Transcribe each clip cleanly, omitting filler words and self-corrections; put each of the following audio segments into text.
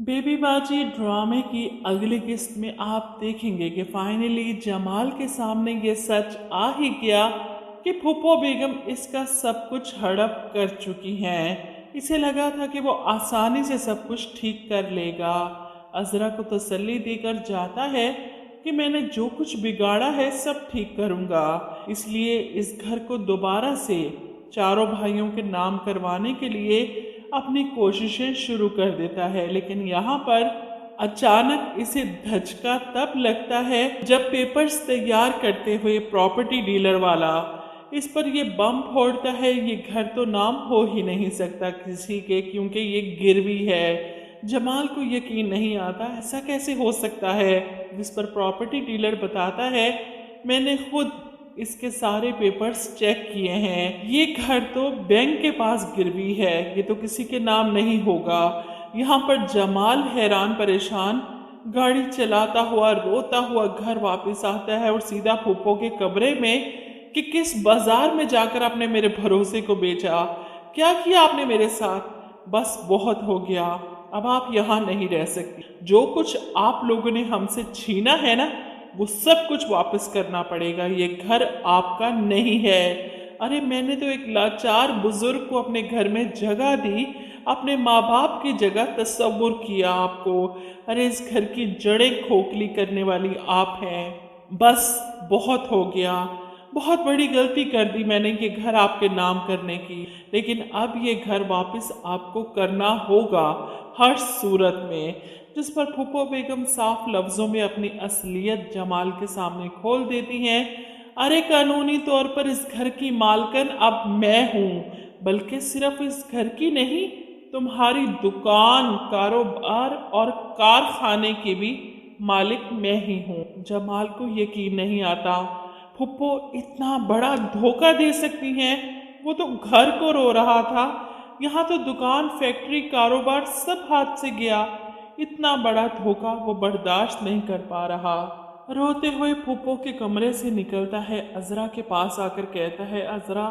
बेबीबाजी ड्रामे की अगली किस्त में आप देखेंगे कि फाइनली जमाल के सामने ये सच आ ही गया कि फूफो बेगम इसका सब कुछ हड़प कर चुकी हैं। इसे लगा था कि वो आसानी से सब कुछ ठीक कर लेगा। अजरा को तसल्ली देकर जाता है कि मैंने जो कुछ बिगाड़ा है सब ठीक करूंगा, इसलिए इस घर को दोबारा से चारों भाइयों के नाम करवाने के लिए अपनी कोशिशें शुरू कर देता है। लेकिन यहाँ पर अचानक इसे धचका तब लगता है जब पेपर्स तैयार करते हुए प्रॉपर्टी डीलर वाला इस पर ये बम फोड़ता है। ये घर तो नाम हो ही नहीं सकता किसी के, क्योंकि ये गिरवी है। जमाल को यकीन नहीं आता ऐसा कैसे हो सकता है, जिस पर प्रॉपर्टी डीलर बताता है मैंने खुद इसके सारे पेपर्स चेक किए हैं, ये घर तो बैंक के पास गिरवी है, ये तो किसी के नाम नहीं होगा। यहाँ पर जमाल हैरान परेशान गाड़ी चलाता हुआ रोता हुआ घर वापस आता है और सीधा फूफो के कमरे में कि किस बाजार में जाकर आपने मेरे भरोसे को बेचा, क्या किया आपने मेरे साथ, बस बहुत हो गया, अब आप यहाँ नहीं रह सकती। जो कुछ आप लोगों ने हमसे छीना है ना, वो सब कुछ वापस करना पड़ेगा, ये घर आपका नहीं है। अरे मैंने तो एक लाचार बुजुर्ग को अपने घर में जगह दी, अपने माँ बाप की जगह तस्वुर किया आपको। अरे इस घर की जड़ें खोखली करने वाली आप हैं। बस बहुत हो गया, बहुत बड़ी गलती कर दी मैंने ये घर आपके नाम करने की, लेकिन अब ये घर वापस आपको करना होगा हर सूरत में। जिस पर फूफो बेगम साफ लफ्जों में अपनी असलियत जमाल के सामने खोल देती हैं। अरे कानूनी तौर पर इस घर की मालकन अब मैं हूँ, बल्कि सिर्फ इस घर की नहीं, तुम्हारी दुकान, कारोबार और कारखाने के भी मालिक मैं ही हूँ। जमाल को यकीन नहीं आता फूफो इतना बड़ा धोखा दे सकती हैं। वो तो घर को रो रहा था, यहाँ तो दुकान, फैक्ट्री, कारोबार सब हाथ से गया। इतना बड़ा धोखा वो बर्दाश्त नहीं कर पा रहा। रोते हुए फूफो के कमरे से निकलता है, अजरा के पास आकर कहता है, अजरा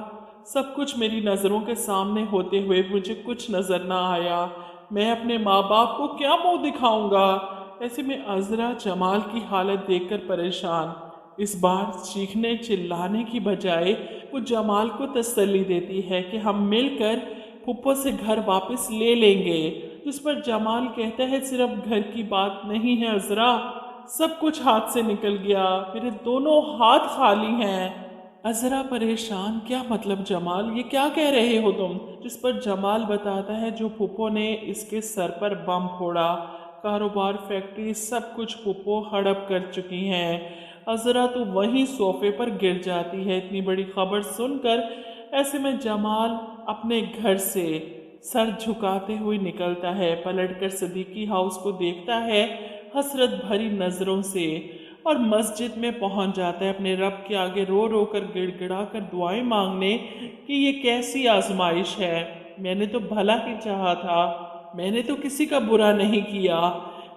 सब कुछ मेरी नज़रों के सामने होते हुए मुझे कुछ नज़र ना आया, मैं अपने माँ बाप को क्या मुंह दिखाऊंगा। ऐसे में अजरा जमाल की हालत देखकर परेशान, इस बार चीखने चिल्लाने की बजाय वो जमाल को तसल्ली देती है कि हम मिलकर फूफो से घर वापस ले लेंगे। जिस पर जमाल कहता है सिर्फ घर की बात नहीं है अजरा, सब कुछ हाथ से निकल गया, मेरे दोनों हाथ खाली हैं। अजरा परेशान, क्या मतलब जमाल, ये क्या कह रहे हो तुम। जिस पर जमाल बताता है जो फूफो ने इसके सर पर बम फोड़ा, कारोबार, फैक्ट्री सब कुछ फूफो हड़प कर चुकी हैं। अजरा तो वहीं सोफे पर गिर जाती है इतनी बड़ी खबर सुनकर। ऐसे में जमाल अपने घर से सर झुकाते हुए निकलता है, पलटकर सदीकी हाउस को देखता है हसरत भरी नजरों से और मस्जिद में पहुंच जाता है अपने रब के आगे रो रो कर गिड़गिड़ा कर दुआएं मांगने कि ये कैसी आजमाइश है, मैंने तो भला ही चाहा था, मैंने तो किसी का बुरा नहीं किया,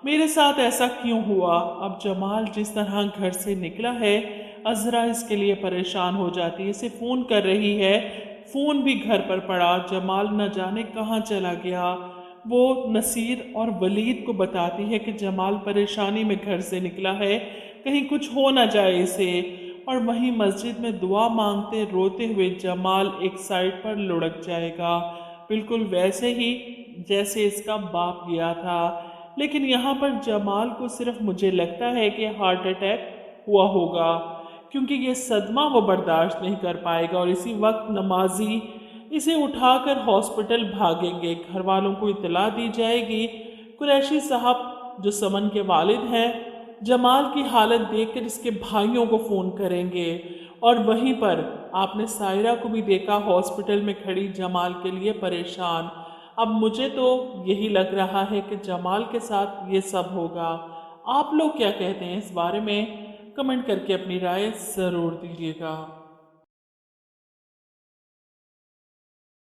मेरे साथ ऐसा क्यों हुआ। अब जमाल जिस तरह घर से निकला है, अजरा इसके लिए परेशान हो जाती है, इसे फ़ोन कर रही है, फ़ोन भी घर पर पड़ा, जमाल न जाने कहाँ चला गया। वो नसीर और वलीद को बताती है कि जमाल परेशानी में घर से निकला है, कहीं कुछ हो ना जाए इसे। और वहीं मस्जिद में दुआ मांगते रोते हुए जमाल एक साइड पर लुढ़क जाएगा, बिल्कुल वैसे ही जैसे इसका बाप गया था। लेकिन यहाँ पर जमाल को सिर्फ मुझे लगता है कि हार्ट अटैक हुआ होगा, क्योंकि ये सदमा वो बर्दाश्त नहीं कर पाएगा और इसी वक्त नमाजी इसे उठाकर हॉस्पिटल भागेंगे। घर वालों को इतला दी जाएगी। कुरैशी साहब जो समन के वालिद हैं, जमाल की हालत देखकर इसके भाइयों को फ़ोन करेंगे और वहीं पर आपने सायरा को भी देखा हॉस्पिटल में खड़ी जमाल के लिए परेशान। अब मुझे तो यही लग रहा है कि जमाल के साथ ये सब होगा। आप लोग क्या कहते हैं इस बारे में, कमेंट करके अपनी राय ज़रूर दीजिएगा।